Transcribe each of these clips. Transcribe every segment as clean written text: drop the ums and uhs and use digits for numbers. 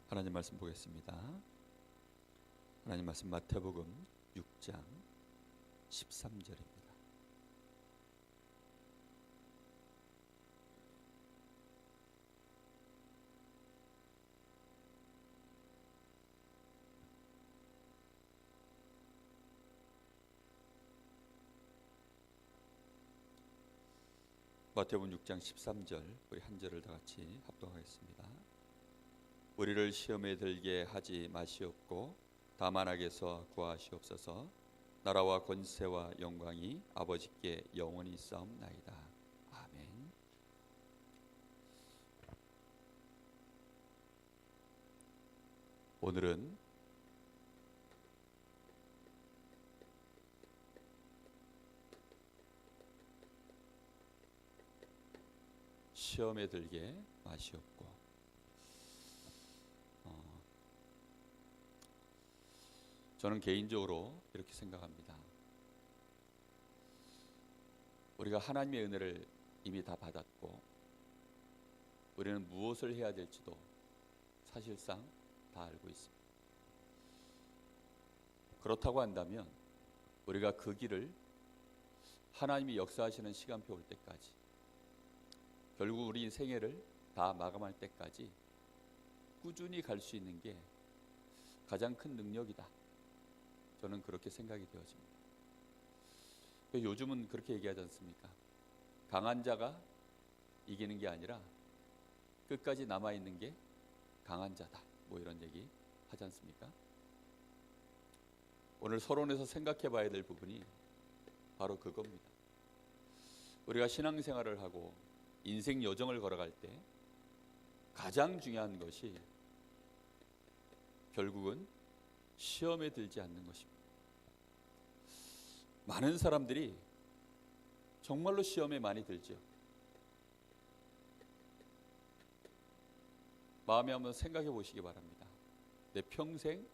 하나님 말씀 보겠습니다. 하나님 말씀 마태복음 6장 13절입니다. 마태복음 6장 13절 우리 한 절을 다 같이 합독하겠습니다. 우리를 시험에 들게 하지 마시옵고 다만 악에서 구하시옵소서. 나라와 권세와 영광이 아버지께 영원히 있사옵나이다. 아멘. 오늘은 시험에 들게 마시옵고, 저는 개인적으로 이렇게 생각합니다. 우리가 하나님의 은혜를 이미 다 받았고 우리는 무엇을 해야 될지도 사실상 다 알고 있습니다. 그렇다고 한다면 우리가 그 길을 하나님이 역사하시는 시간표 올 때까지, 결국 우리 생애를 다 마감할 때까지 꾸준히 갈 수 있는 게 가장 큰 능력이다. 저는 그렇게 생각이 되어집니다. 요즘은 그렇게 얘기하지 않습니까? 강한 자가 이기는 게 아니라 끝까지 남아있는 게 강한 자다, 뭐 이런 얘기 하지 않습니까? 오늘 서론에서 생각해 봐야 될 부분이 바로 그겁니다. 우리가 신앙생활을 하고 인생 여정을 걸어갈 때 가장 중요한 것이 결국은 시험에 들지 않는 것입니다. 많은 사람들이 정말로 시험에 많이 들죠. 마음에 한번 생각해 보시기 바랍니다. 내 평생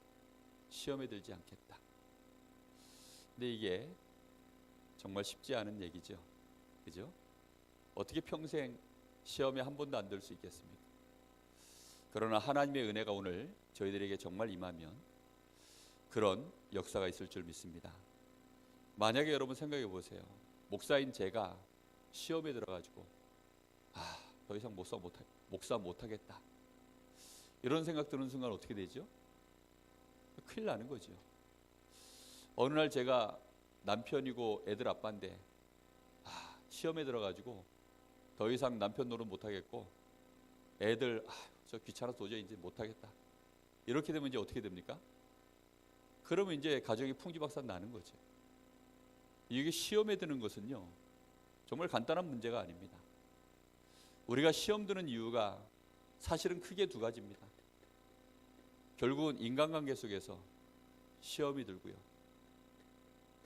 시험에 들지 않겠다. 근데 이게 정말 쉽지 않은 얘기죠. 그죠? 어떻게 평생 시험에 한 번도 안 들 수 있겠습니까? 그러나 하나님의 은혜가 오늘 저희들에게 정말 임하면 그런 역사가 있을 줄 믿습니다. 만약에 여러분 생각해 보세요. 목사인 제가 시험에 들어가지고 더 이상 목사 못하겠다, 이런 생각 드는 순간 어떻게 되죠? 큰일 나는 거죠. 어느 날 제가 남편이고 애들 아빠인데 시험에 들어가지고 더 이상 남편 노릇 못하겠고 애들 저 귀찮아서 도저히 이제 못하겠다, 이렇게 되면 이제 어떻게 됩니까? 그러면 이제 가정이 풍지박산 나는 거죠. 이게 시험에 드는 것은요 정말 간단한 문제가 아닙니다. 우리가 시험 드는 이유가 사실은 크게 두 가지입니다. 결국은 인간관계 속에서 시험이 들고요,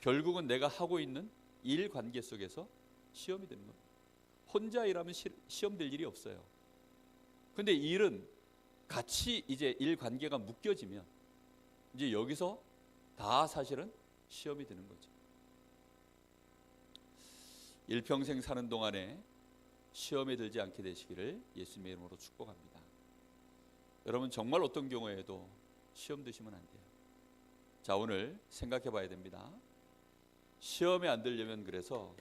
결국은 내가 하고 있는 일 관계 속에서 시험이 되는 겁니다. 혼자 일하면 시험 될 일이 없어요. 근데 일은 같이 이제 일 관계가 묶여지면 이제 여기서 다 사실은 시험이 되는 거죠. 일평생 사는 동안에 시험에 들지 않게 되시기를 예수님의 이름으로 축복합니다. 여러분 정말 어떤 경우에도 시험 드시면 안 돼요. 자, 오늘 생각해 봐야 됩니다. 시험에 안 들려면 그래서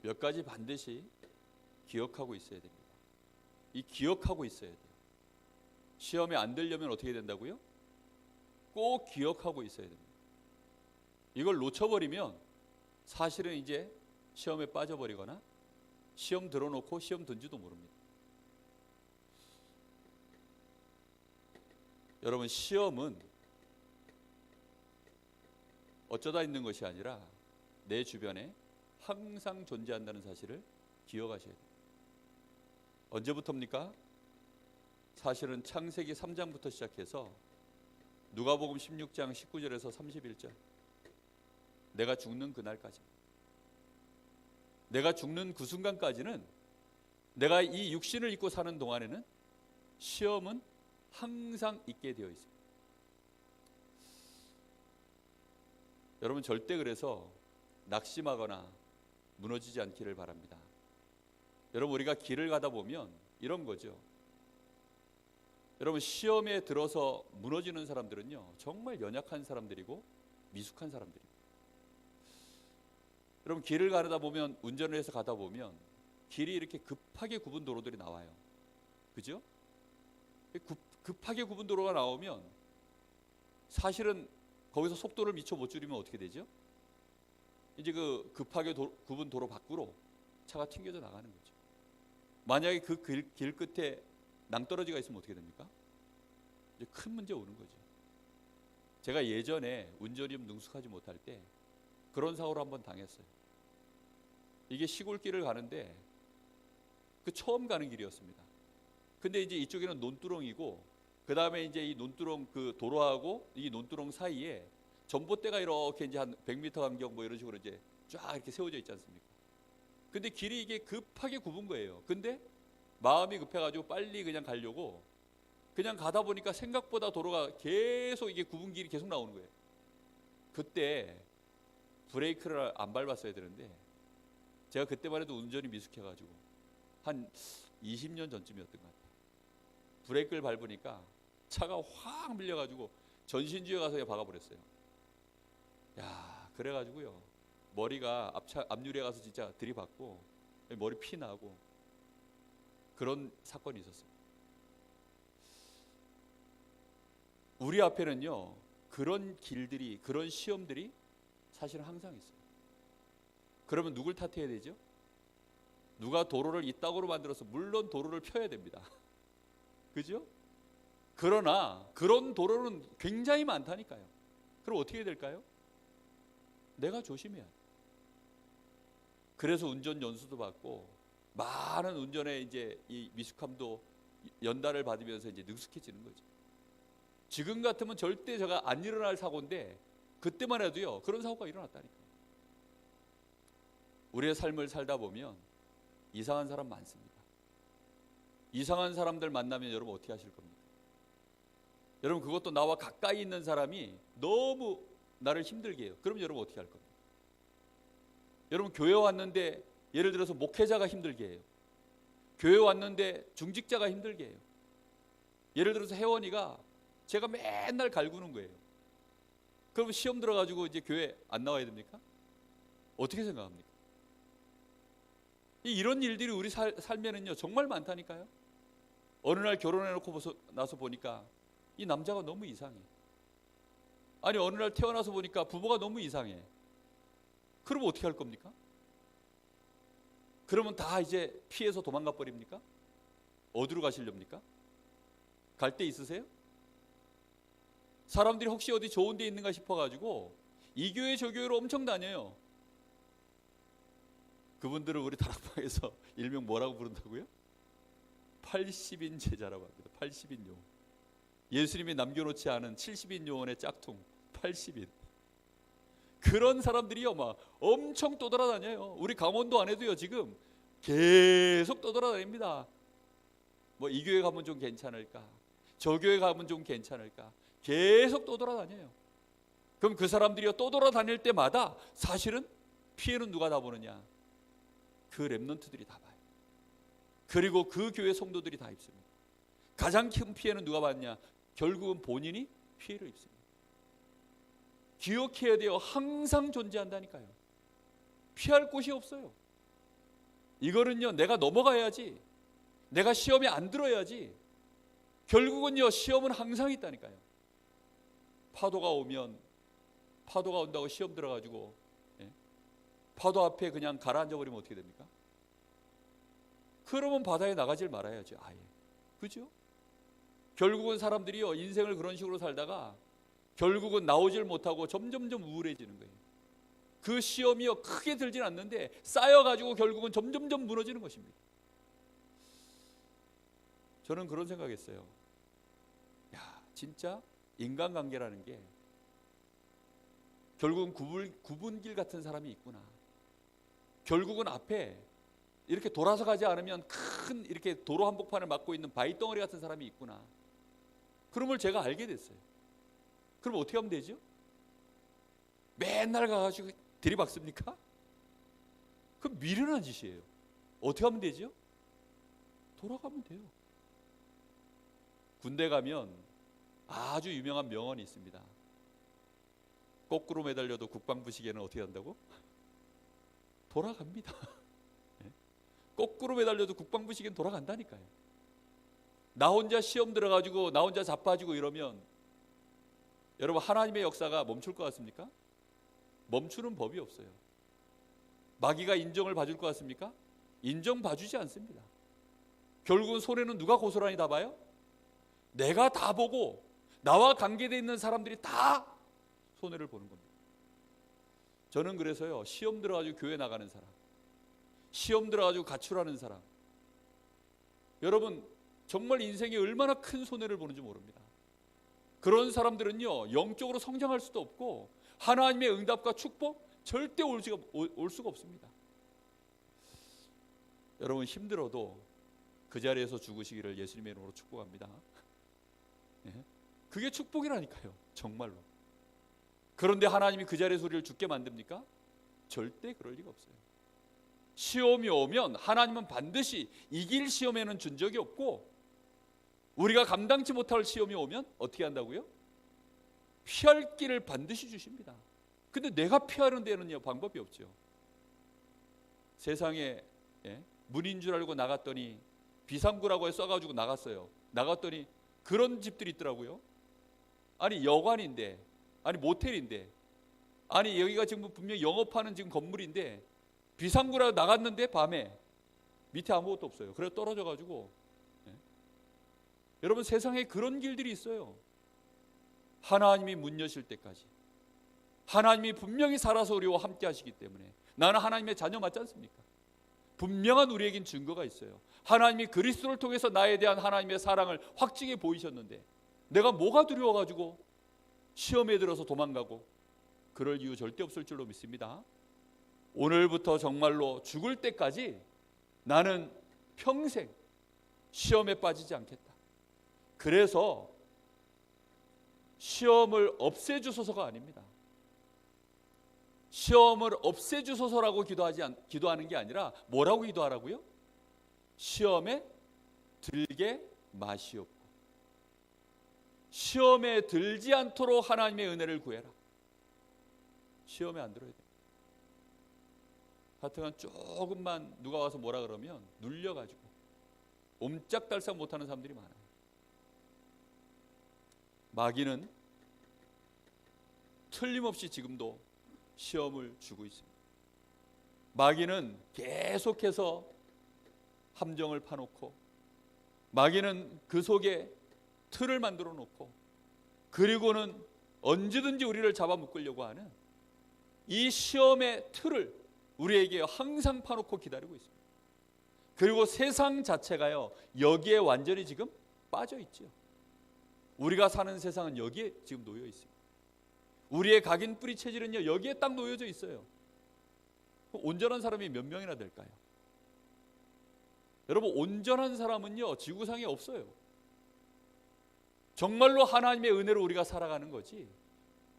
몇 가지 반드시 기억하고 있어야 됩니다. 이 기억하고 있어야 돼요. 시험에 안 들려면 어떻게 된다고요? 꼭 기억하고 있어야 됩니다. 이걸 놓쳐버리면 사실은 이제 시험에 빠져버리거나 시험 들어놓고 시험 든지도 모릅니다. 여러분, 시험은 어쩌다 있는 것이 아니라 내 주변에 항상 존재한다는 사실을 기억하셔야 돼요. 언제부터입니까? 사실은 창세기 3장부터 시작해서 누가복음 16장 19절에서 31절, 내가 죽는 그날까지, 내가 죽는 그 순간까지는, 내가 이 육신을 입고 사는 동안에는 시험은 항상 있게 되어 있습니다. 여러분 절대 그래서 낙심하거나 무너지지 않기를 바랍니다. 여러분 우리가 길을 가다 보면 이런 거죠. 여러분, 시험에 들어서 무너지는 사람들은요, 정말 연약한 사람들이고 미숙한 사람들입니다. 여러분, 길을 가르다 보면, 운전을 해서 가다 보면 길이 이렇게 급하게 굽은 도로들이 나와요. 그죠? 급하게 굽은 도로가 나오면 사실은 거기서 속도를 미처 못 줄이면 어떻게 되죠? 이제 그 급하게 굽은 도로 밖으로 차가 튕겨져 나가는 거죠. 만약에 그 길 끝에 낭떠러지가 있으면 어떻게 됩니까? 이제 큰 문제 오는 거죠. 제가 예전에 운전이 좀 능숙하지 못할 때 그런 사고를 한번 당했어요. 이게 시골길을 가는데 그 처음 가는 길이었습니다. 근데 이제 이쪽에는 논두렁이고, 그 다음에 이제 이 논두렁 그 도로하고 이 논두렁 사이에 전봇대가 이렇게 이제 한 100m 간격 뭐 이런 식으로 이제 쫙 이렇게 세워져 있지 않습니까? 근데 길이 이게 급하게 굽은 거예요. 근데 마음이 급해가지고 빨리 그냥 가려고 그냥 가다 보니까 생각보다 도로가 계속 이게 굽은 길이 계속 나오는 거예요. 그때 브레이크를 안 밟았어야 되는데, 제가 그때만 해도 운전이 미숙해가지고 한 20년 전쯤이었던 것 같아요. 브레이크를 밟으니까 차가 확 밀려가지고 전신주에 가서 박아버렸어요. 야, 그래가지고요, 머리가 앞유리에 가서 진짜 들이받고 머리 피 나고 그런 사건이 있었어요. 우리 앞에는요, 그런 길들이, 그런 시험들이 사실은 항상 있어요. 그러면 누굴 탓해야 되죠? 누가 도로를 이따구로 만들어서, 물론 도로를 펴야 됩니다. 그죠? 그러나 그런 도로는 굉장히 많다니까요. 그럼 어떻게 될까요? 내가 조심해야 돼. 그래서 운전 연수도 받고 많은 운전에 이제 이 미숙함도 연달을 받으면서 이제 능숙해지는 거죠. 지금 같으면 절대 제가 안 일어날 사고인데 그때만 해도요, 그런 사고가 일어났다니까요. 우리의 삶을 살다 보면 이상한 사람 많습니다. 이상한 사람들 만나면 여러분 어떻게 하실 겁니까? 여러분, 그것도 나와 가까이 있는 사람이 너무 나를 힘들게 해요. 그럼 여러분 어떻게 할 겁니까? 여러분, 교회 왔는데 예를 들어서 목회자가 힘들게 해요. 교회 왔는데 중직자가 힘들게 해요. 예를 들어서 혜원이가 제가 맨날 갈구는 거예요. 그럼 시험 들어가지고 이제 교회 안 나와야 됩니까? 어떻게 생각합니까? 이런 일들이 우리 삶에는요, 정말 많다니까요. 어느 날 결혼해놓고 나서 보니까 이 남자가 너무 이상해. 아니, 어느 날 태어나서 보니까 부모가 너무 이상해. 그러면 어떻게 할 겁니까? 그러면 다 이제 피해서 도망가 버립니까? 어디로 가시렵니까? 갈 데 있으세요? 사람들이 혹시 어디 좋은 데 있는가 싶어가지고 이 교회 저 교회로 엄청 다녀요. 그분들은 우리 다락방에서 일명 뭐라고 부른다고요? 80인 제자라고 합니다. 80인 요원. 예수님이 남겨놓지 않은 70인 요원의 짝퉁 80인. 그런 사람들이요, 막 엄청 떠돌아다녀요. 우리 강원도 안에도요, 지금 계속 떠돌아다닙니다. 뭐 이 교회 가면 좀 괜찮을까, 저 교회 가면 좀 괜찮을까, 계속 떠돌아다녀요. 그럼 그 사람들이요, 떠돌아다닐 때마다 사실은 피해는 누가 다 보느냐? 그 렘넌트들이 다 봐요. 그리고 그 교회 성도들이 다 입습니다. 가장 큰 피해는 누가 받냐? 결국은 본인이 피해를 입습니다. 기억해야 돼요. 항상 존재한다니까요. 피할 곳이 없어요. 이거는요, 내가 넘어가야지, 내가 시험에 안 들어야지. 결국은요, 시험은 항상 있다니까요. 파도가 오면, 파도가 온다고 시험 들어가지고 파도 앞에 그냥 가라앉아 버리면 어떻게 됩니까? 그러면 바다에 나가질 말아야죠, 아예. 그죠? 결국은 사람들이요, 인생을 그런 식으로 살다가 결국은 나오질 못하고 점점점 우울해지는 거예요. 그 시험이요, 크게 들진 않는데 쌓여가지고 결국은 점점점 무너지는 것입니다. 저는 그런 생각했어요. 야, 진짜 인간관계라는 게 결국은 구분길 같은 사람이 있구나. 결국은 앞에 이렇게 돌아서 가지 않으면 큰 이렇게 도로 한복판을 막고 있는 바위덩어리 같은 사람이 있구나. 그런 걸 제가 알게 됐어요. 그럼 어떻게 하면 되죠? 맨날 가가지고 들이박습니까? 그럼 미련한 짓이에요. 어떻게 하면 되죠? 돌아가면 돼요. 군대 가면 아주 유명한 명언이 있습니다. 거꾸로 매달려도 국방부 시계는 어떻게 한다고? 돌아갑니다. 거꾸로 매달려도 국방부 시계는 돌아간다니까요. 나 혼자 시험 들어가지고 나 혼자 자빠지고 이러면 여러분 하나님의 역사가 멈출 것 같습니까? 멈추는 법이 없어요. 마귀가 인정을 봐줄 것 같습니까? 인정 봐주지 않습니다. 결국은 손해는 누가 고스란히 다 봐요? 내가 다 보고 나와 관계되어 있는 사람들이 다 손해를 보는 겁니다. 저는 그래서요, 시험 들어가지고 교회 나가는 사람, 시험 들어가지고 가출하는 사람, 여러분 정말 인생에 얼마나 큰 손해를 보는지 모릅니다. 그런 사람들은요, 영적으로 성장할 수도 없고 하나님의 응답과 축복 절대 올 수가 없습니다. 여러분 힘들어도 그 자리에서 죽으시기를 예수님의 이름으로 축복합니다. 그게 축복이라니까요, 정말로. 그런데 하나님이 그 자리에서 우리를 죽게 만듭니까? 절대 그럴 리가 없어요. 시험이 오면 하나님은 반드시 이길 시험에는 준 적이 없고, 우리가 감당치 못할 시험이 오면 어떻게 한다고요? 피할 길을 반드시 주십니다. 근데 내가 피하는 데는요, 방법이 없죠. 세상에 문인 줄 알고 나갔더니 비상구라고 써가지고 나갔어요. 나갔더니 그런 집들이 있더라고요. 아니 여관인데, 아니 모텔인데, 아니 여기가 지금 분명히 영업하는 지금 건물인데 비상구라고 나갔는데 밤에 밑에 아무것도 없어요. 그래서 떨어져가지고. 여러분 세상에 그런 길들이 있어요. 하나님이 문 여실 때까지 하나님이 분명히 살아서 우리와 함께 하시기 때문에 나는 하나님의 자녀 맞지 않습니까? 분명한 우리에겐 증거가 있어요. 하나님이 그리스도를 통해서 나에 대한 하나님의 사랑을 확증해 보이셨는데 내가 뭐가 두려워가지고 시험에 들어서 도망가고 그럴 이유 절대 없을 줄로 믿습니다. 오늘부터 정말로 죽을 때까지 나는 평생 시험에 빠지지 않겠다. 그래서 시험을 없애주소서가 아닙니다. 시험을 없애주소서라고 기도하는 게 아니라 뭐라고 기도하라고요? 시험에 들게 마시옵고 시험에 들지 않도록 하나님의 은혜를 구해라. 시험에 안 들어야 돼. 하여튼 조금만 누가 와서 뭐라 그러면 눌려가지고 옴짝달싹 못하는 사람들이 많아요. 마귀는 틀림없이 지금도 시험을 주고 있습니다. 마귀는 계속해서 함정을 파놓고, 마귀는 그 속에 틀을 만들어 놓고, 그리고는 언제든지 우리를 잡아먹으려고 하는 이 시험의 틀을 우리에게 항상 파놓고 기다리고 있습니다. 그리고 세상 자체가요, 여기에 완전히 지금 빠져 있죠. 우리가 사는 세상은 여기에 지금 놓여 있습니다. 우리의 각인 뿌리 체질은요, 여기에 딱 놓여져 있어요. 온전한 사람이 몇 명이나 될까요? 여러분 온전한 사람은요, 지구상에 없어요. 정말로 하나님의 은혜로 우리가 살아가는 거지,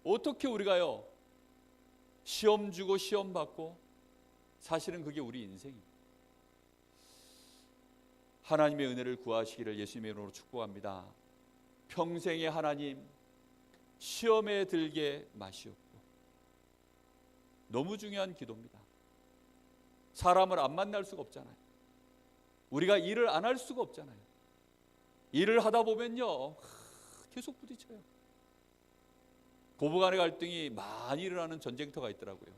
어떻게 우리가요 시험 주고 시험 받고, 사실은 그게 우리 인생입니다. 하나님의 은혜를 구하시기를 예수님의 이름으로 축복합니다. 평생의 하나님, 시험에 들게 마시옵고. 너무 중요한 기도입니다. 사람을 안 만날 수가 없잖아요. 우리가 일을 안 할 수가 없잖아요. 일을 하다 보면요, 계속 부딪혀요. 고부간의 갈등이 많이 일어나는 전쟁터가 있더라고요.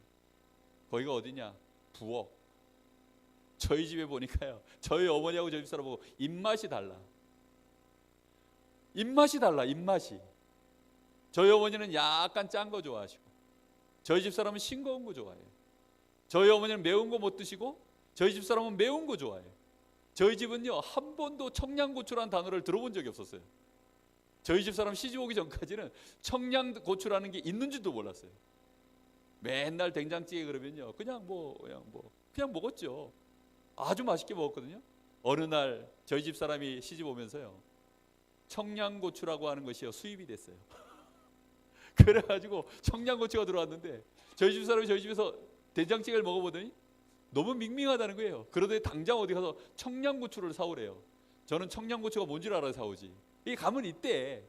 거기가 어디냐? 부엌. 저희 집에 보니까요, 저희 어머니하고 저희 집사람 보고 입맛이 달라. 입맛이 달라, 입맛이. 저희 어머니는 약간 짠 거 좋아하시고, 저희 집사람은 싱거운 거 좋아해요. 저희 어머니는 매운 거 못 드시고, 저희 집사람은 매운 거 좋아해요. 저희 집은요, 한 번도 청양고추라는 단어를 들어본 적이 없었어요. 저희 집사람 시집 오기 전까지는 청양고추라는 게 있는지도 몰랐어요. 맨날 된장찌개 그러면요, 그냥 먹었죠. 아주 맛있게 먹었거든요. 어느 날 저희 집사람이 시집 오면서요, 청양고추라고 하는 것이요, 수입이 됐어요. 그래가지고 청양고추가 들어왔는데 저희 집사람이 저희 집에서 된장찌개를 먹어보더니 너무 밍밍하다는 거예요. 그러더니 당장 어디 가서 청양고추를 사오래요. 저는 청양고추가 뭔 줄 알아야 사오지. 이 감은 있대.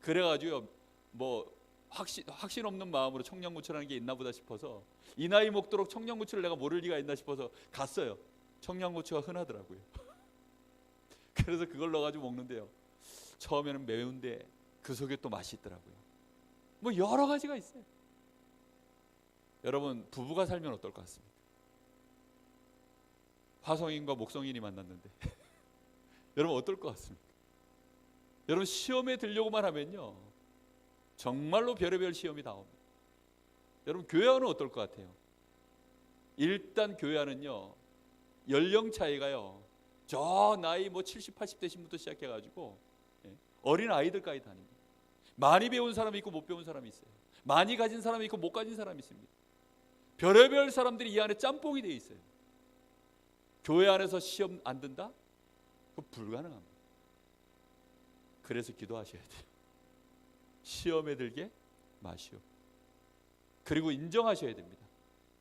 그래가지고 뭐 확신 없는 마음으로 청양고추라는 게 있나 보다 싶어서 이 나이 먹도록 청양고추를 내가 모를 리가 있나 싶어서 갔어요. 청양고추가 흔하더라고요. 그래서 그걸 넣어가지고 먹는데요, 처음에는 매운데 그 속에 또 맛이 있더라고요. 뭐 여러 가지가 있어요. 여러분, 부부가 살면 어떨 것 같습니까? 화성인과 목성인이 만났는데 여러분 어떨 것 같습니까? 여러분, 시험에 들려고만 하면요 정말로 별의별 시험이 다 옵니다. 여러분, 교회 안은 어떨 것 같아요? 일단 교회 안은요 연령 차이가요 저 나이 뭐 70, 80 되신 분부터 시작해가지고 어린 아이들까지 다닙니다. 많이 배운 사람이 있고 못 배운 사람이 있어요. 많이 가진 사람이 있고 못 가진 사람이 있습니다. 별의별 사람들이 이 안에 짬뽕이 돼 있어요. 교회 안에서 시험 안 든다? 그거 불가능합니다. 그래서 기도하셔야 돼요. 시험에 들게 마시오. 그리고 인정하셔야 됩니다.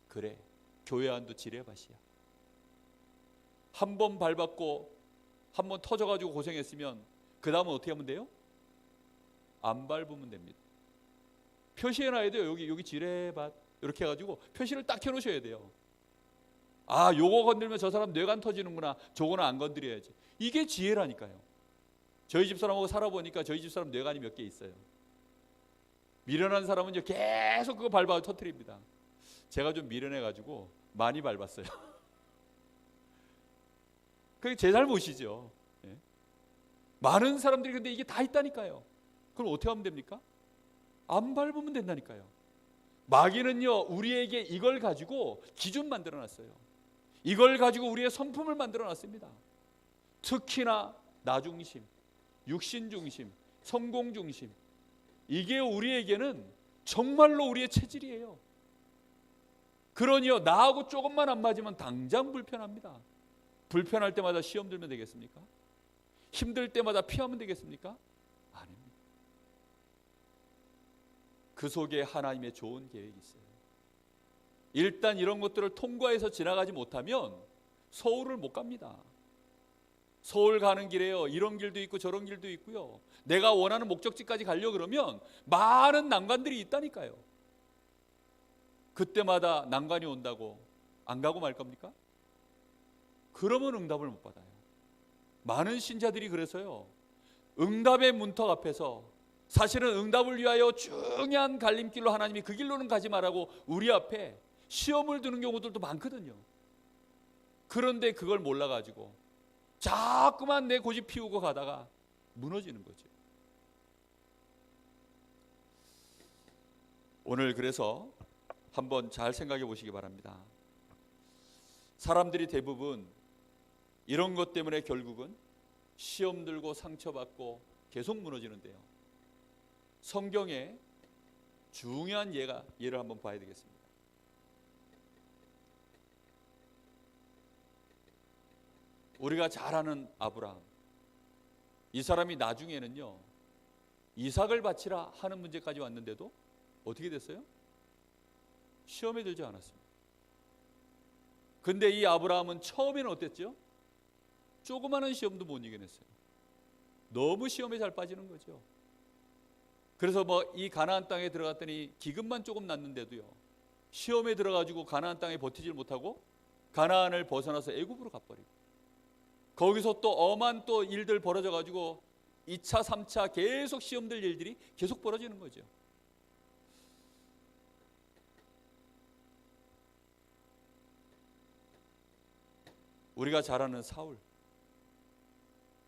그래, 교회 안도 지뢰밭이야. 한 번 밟았고 한 번 터져가지고 고생했으면 그 다음은 어떻게 하면 돼요? 안 밟으면 됩니다. 표시해놔야 돼요. 여기 지뢰밭 이렇게 해가지고 표시를 딱 해놓으셔야 돼요. 아, 요거 건들면 저 사람 뇌관 터지는구나, 저거는 안 건드려야지. 이게 지혜라니까요. 저희 집사람하고 살아보니까 저희 집사람 뇌관이 몇 개 있어요. 미련한 사람은 계속 그거 밟아 터뜨립니다. 제가 좀 미련해가지고 많이 밟았어요. 그게 제 잘못이죠. 예. 많은 사람들이 근데 이게 다 있다니까요. 그럼 어떻게 하면 됩니까? 안 밟으면 된다니까요. 마귀는요 우리에게 이걸 가지고 기준 만들어 놨어요. 이걸 가지고 우리의 성품을 만들어 놨습니다. 특히나 나 중심, 육신 중심, 성공 중심, 이게 우리에게는 정말로 우리의 체질이에요. 그러니요 나하고 조금만 안 맞으면 당장 불편합니다. 불편할 때마다 시험 들면 되겠습니까? 힘들 때마다 피하면 되겠습니까? 아닙니다. 그 속에 하나님의 좋은 계획이 있어요. 일단 이런 것들을 통과해서 지나가지 못하면 서울을 못 갑니다. 서울 가는 길에요 이런 길도 있고 저런 길도 있고요, 내가 원하는 목적지까지 가려고 그러면 많은 난관들이 있다니까요. 그때마다 난관이 온다고 안 가고 말 겁니까? 그러면 응답을 못 받아요. 많은 신자들이 그래서요 응답의 문턱 앞에서 사실은 응답을 위하여 중요한 갈림길로 하나님이 그 길로는 가지 말라고 우리 앞에 시험을 두는 경우들도 많거든요. 그런데 그걸 몰라가지고 자꾸만 내 고집 피우고 가다가 무너지는 거죠. 오늘 그래서 한번 잘 생각해 보시기 바랍니다. 사람들이 대부분 이런 것 때문에 결국은 시험 들고 상처받고 계속 무너지는데요, 성경에 중요한 예를 한번 봐야 되겠습니다. 우리가 잘 아는 아브라함, 이 사람이 나중에는요 이삭을 바치라 하는 문제까지 왔는데도 어떻게 됐어요? 시험에 들지 않았습니다. 근데 이 아브라함은 처음에는 어땠죠? 조그마한 시험도 못 이겨냈어요. 너무 시험에 잘 빠지는 거죠. 그래서 뭐 이 가나안 땅에 들어갔더니 기근만 조금 났는데도요 시험에 들어가지고 가나안 땅에 버티질 못하고 가나안을 벗어나서 애굽으로 가버리고, 거기서 또 엄한 또 일들 벌어져 가지고 2차 3차 계속 시험들 일들이 계속 벌어지는 거죠. 우리가 잘 아는 사울,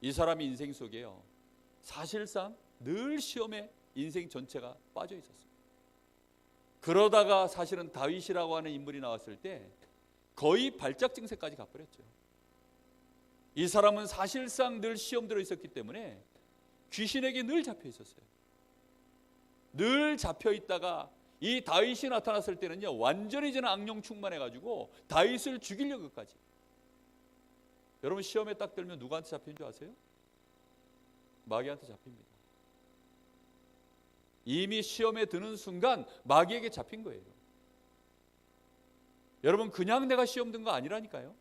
이 사람의 인생 속에요 사실상 늘 시험에 인생 전체가 빠져 있었습니다. 그러다가 사실은 다윗이라고 하는 인물이 나왔을 때 거의 발작 증세까지 가버렸죠. 이 사람은 사실상 늘 시험 들어 있었기 때문에 귀신에게 늘 잡혀 있었어요. 늘 잡혀 있다가 이 다윗이 나타났을 때는요 완전히 저는 악령 충만해가지고 다윗을 죽이려고까지. 여러분, 시험에 딱 들면 누구한테 잡힌 줄 아세요? 마귀한테 잡힙니다. 이미 시험에 드는 순간 마귀에게 잡힌 거예요. 여러분, 그냥 내가 시험 든 거 아니라니까요.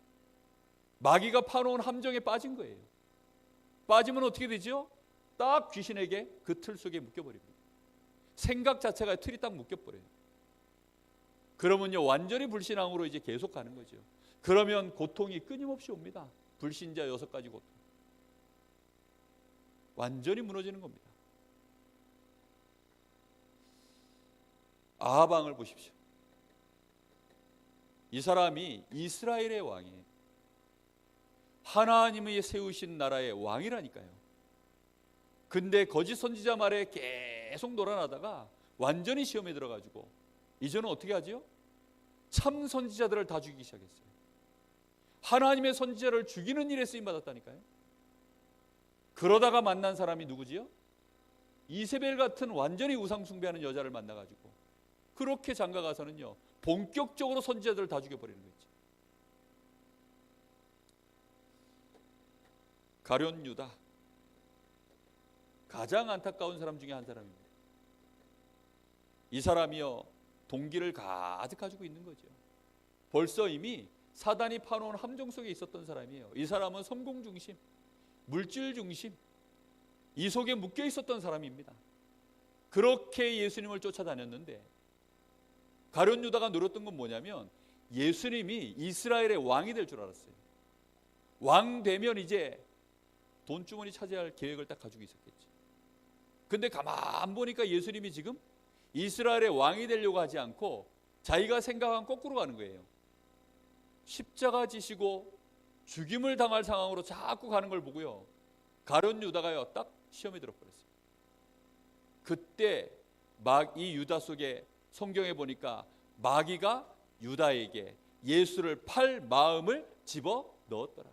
마귀가 파놓은 함정에 빠진 거예요. 빠지면 어떻게 되죠? 딱 귀신에게 그 틀 속에 묶여버립니다. 생각 자체가 틀이 딱 묶여버려요. 그러면요 완전히 불신앙으로 이제 계속 가는 거죠. 그러면 고통이 끊임없이 옵니다. 불신자 6가지 고통. 완전히 무너지는 겁니다. 아합 왕을 보십시오. 이 사람이 이스라엘의 왕이에요. 하나님이 세우신 나라의 왕이라니까요. 근데 거짓 선지자 말에 계속 놀아나다가 완전히 시험에 들어가지고 이제는 어떻게 하지요? 참 선지자들을 다 죽이기 시작했어요. 하나님의 선지자를 죽이는 일에 쓰임 받았다니까요. 그러다가 만난 사람이 누구지요? 이세벨 같은 완전히 우상 숭배하는 여자를 만나가지고 그렇게 장가 가서는요 본격적으로 선지자들을 다 죽여버리는 거죠. 가룟 유다, 가장 안타까운 사람 중에 한 사람입니다. 이 사람이요 동기를 가득 가지고 있는 거죠. 벌써 이미 사단이 파놓은 함정 속에 있었던 사람이에요. 이 사람은 성공 중심, 물질 중심, 이 속에 묶여 있었던 사람입니다. 그렇게 예수님을 쫓아다녔는데 가룟 유다가 노렸던 건 뭐냐면 예수님이 이스라엘의 왕이 될 줄 알았어요. 왕 되면 이제 돈주머니 차지할 계획을 딱 가지고 있었겠지. 근데 가만 보니까 예수님이 지금 이스라엘의 왕이 되려고 하지 않고 자기가 생각한 거꾸로 가는 거예요. 십자가 지시고 죽임을 당할 상황으로 자꾸 가는 걸 보고요 가룟 유다가요 딱 시험에 들어버렸어요. 그때 막 이 유다 속에 성경에 보니까 마귀가 유다에게 예수를 팔 마음을 집어 넣었더라.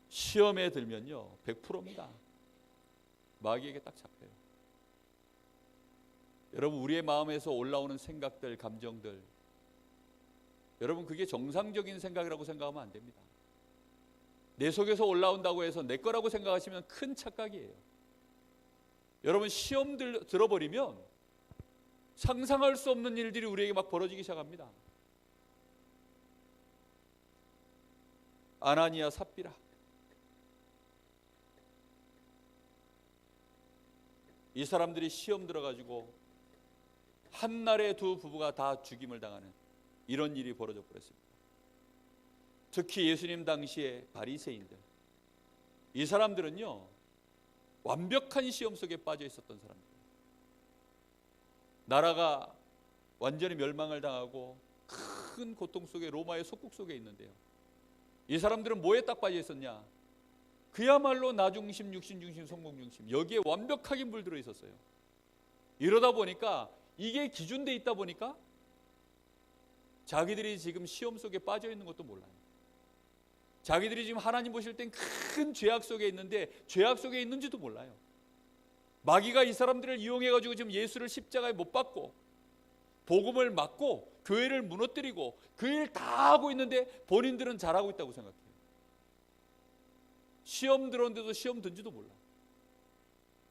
시험에 들면요 100%입니다. 마귀에게 딱 잡혀요. 여러분 우리의 마음에서 올라오는 생각들, 감정들, 여러분 그게 정상적인 생각이라고 생각하면 안 됩니다. 내 속에서 올라온다고 해서 내 거라고 생각하시면 큰 착각이에요. 여러분 시험 들어버리면 상상할 수 없는 일들이 우리에게 막 벌어지기 시작합니다. 아나니아 삽비라, 이 사람들이 시험 들어가지고 한날에 두 부부가 다 죽임을 당하는 이런 일이 벌어져 버렸습니다. 특히 예수님 당시에 바리새인들, 이 사람들은요 완벽한 시험 속에 빠져 있었던 사람들, 나라가 완전히 멸망을 당하고 큰 고통 속에 로마의 속국 속에 있는데요 이 사람들은 뭐에 딱 빠져 있었냐? 그야말로 나 중심, 육신 중심, 성공 중심, 여기에 완벽하게 물들어 있었어요. 이러다 보니까 이게 기준돼 있다 보니까 자기들이 지금 시험 속에 빠져 있는 것도 몰라요. 자기들이 지금 하나님 보실 땐 큰 죄악 속에 있는데 죄악 속에 있는지도 몰라요. 마귀가 이 사람들을 이용해가지고 지금 예수를 십자가에 못 박고 복음을 막고 교회를 무너뜨리고 그 일 다 하고 있는데 본인들은 잘하고 있다고 생각해요. 시험 들었는데도 시험 든지도 몰라.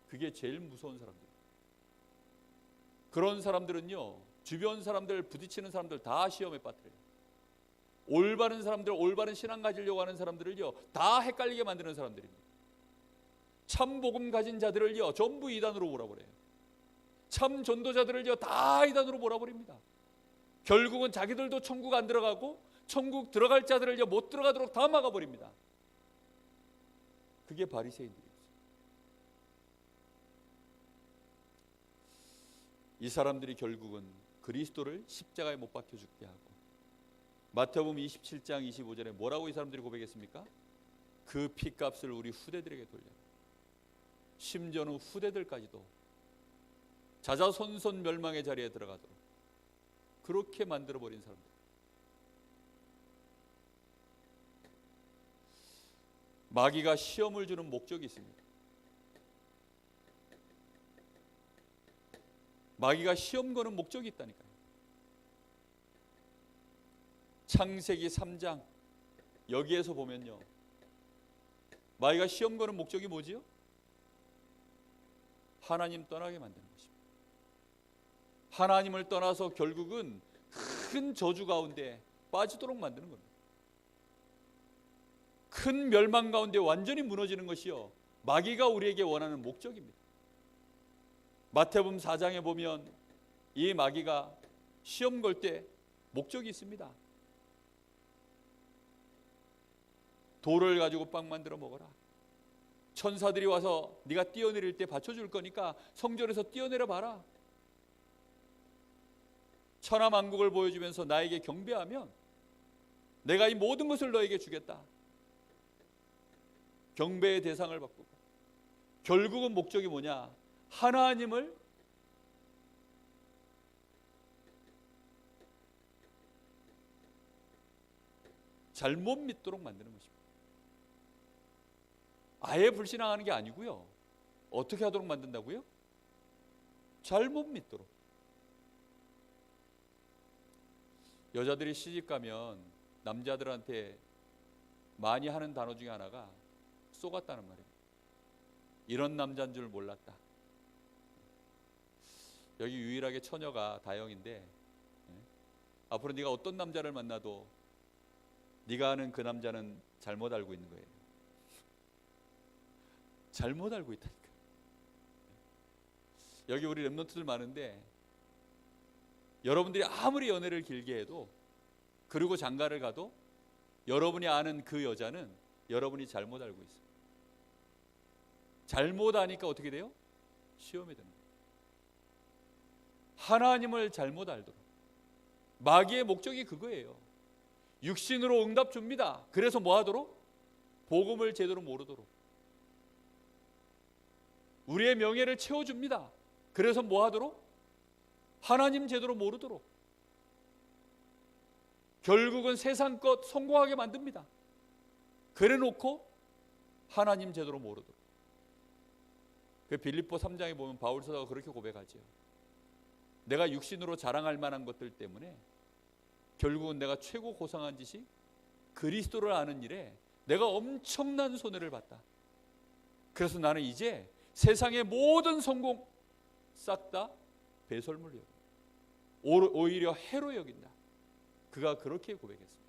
그게 제일 무서운 사람들. 그런 사람들은요 주변 사람들, 부딪히는 사람들 다 시험에 빠뜨려요. 올바른 사람들, 올바른 신앙 가지려고 하는 사람들을요 다 헷갈리게 만드는 사람들입니다. 참 복음 가진 자들을요 전부 이단으로 몰아버려요. 참 전도자들을요 다 이단으로 몰아버립니다. 결국은 자기들도 천국 안 들어가고 천국 들어갈 자들을요 못 들어가도록 다 막아버립니다. 그게 바리새인들이었어요. 이 사람들이 결국은 그리스도를 십자가에 못 박혀 죽게 하고, 마태복음 27장 25절에 뭐라고 이 사람들이 고백했습니까? 그 피값을 우리 후대들에게 돌려라. 심지어는 후대들까지도 자자손손 멸망의 자리에 들어가도록 그렇게 만들어버린 사람들. 마귀가 시험을 주는 목적이 있습니다. 마귀가 시험 거는 목적이 있다니까요. 창세기 3장 여기에서 보면요, 마귀가 시험 거는 목적이 뭐지요? 하나님 떠나게 만드는 것입니다. 하나님을 떠나서 결국은 큰 저주 가운데 빠지도록 만드는 겁니다. 큰 멸망 가운데 완전히 무너지는 것이요, 마귀가 우리에게 원하는 목적입니다. 마태복음 4장에 보면 이 마귀가 시험 걸 때 목적이 있습니다. 돌을 가지고 빵 만들어 먹어라. 천사들이 와서 네가 뛰어내릴 때 받쳐줄 거니까 성전에서 뛰어내려 봐라. 천하만국을 보여주면서 나에게 경배하면 내가 이 모든 것을 너에게 주겠다. 경배의 대상을 바꾸고, 결국은 목적이 뭐냐? 하나님을 잘못 믿도록 만드는 것입니다. 아예 불신앙하는 게 아니고요. 어떻게 하도록 만든다고요? 잘못 믿도록. 여자들이 시집 가면 남자들한테 많이 하는 단어 중에 하나가 쏘갔다는 말이에요. 이런 남자인 줄 몰랐다. 여기 유일하게 처녀가 다영인데, 앞으로 네가 어떤 남자를 만나도 네가 아는 그 남자는 잘못 알고 있는 거예요. 잘못 알고 있다니까. 여기 우리 랩런트들 많은데, 여러분들이 아무리 연애를 길게 해도, 그리고 장가를 가도 여러분이 아는 그 여자는 여러분이 잘못 알고 있어요. 잘못 아니까 어떻게 돼요? 시험에 드는 거예요. 하나님을 잘못 알도록. 마귀의 목적이 그거예요. 육신으로 응답 줍니다. 그래서 뭐 하도록? 복음을 제대로 모르도록. 우리의 명예를 채워줍니다. 그래서 뭐 하도록? 하나님 제대로 모르도록. 결국은 세상 것 성공하게 만듭니다. 그래 놓고 하나님 제대로 모르도록. 그 빌립보 3장에 보면 바울 사도가 그렇게 고백하죠. 내가 육신으로 자랑할 만한 것들 때문에 결국은 내가 최고 고상한 짓이 그리스도를 아는 일에 내가 엄청난 손해를 봤다. 그래서 나는 이제 세상의 모든 성공 싹 다 배설물로 여긴다. 오히려 해로 여긴다. 그가 그렇게 고백했습니다.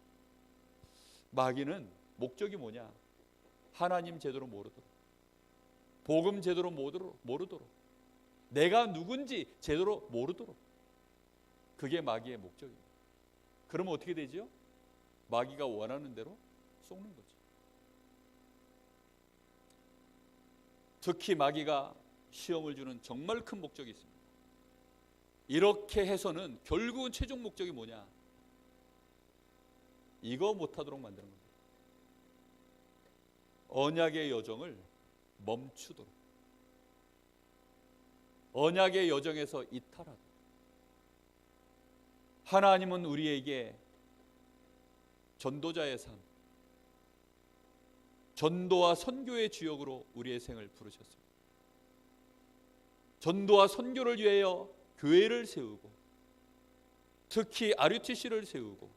마귀는 목적이 뭐냐? 하나님 제대로 모르도록, 복음 제대로 모르도록, 내가 누군지 제대로 모르도록. 그게 마귀의 목적입니다. 그러면 어떻게 되죠? 마귀가 원하는 대로 속는 거죠. 특히 마귀가 시험을 주는 정말 큰 목적이 있습니다. 이렇게 해서는 결국은 최종 목적이 뭐냐? 이거 못하도록 만드는 겁니다. 언약의 여정을 멈추도록, 언약의 여정에서 이탈하도록. 하나님은 우리에게 전도자의 삶, 전도와 선교의 주역으로 우리의 생을 부르셨습니다. 전도와 선교를 위하여 교회를 세우고, 특히 RUTC를 세우고,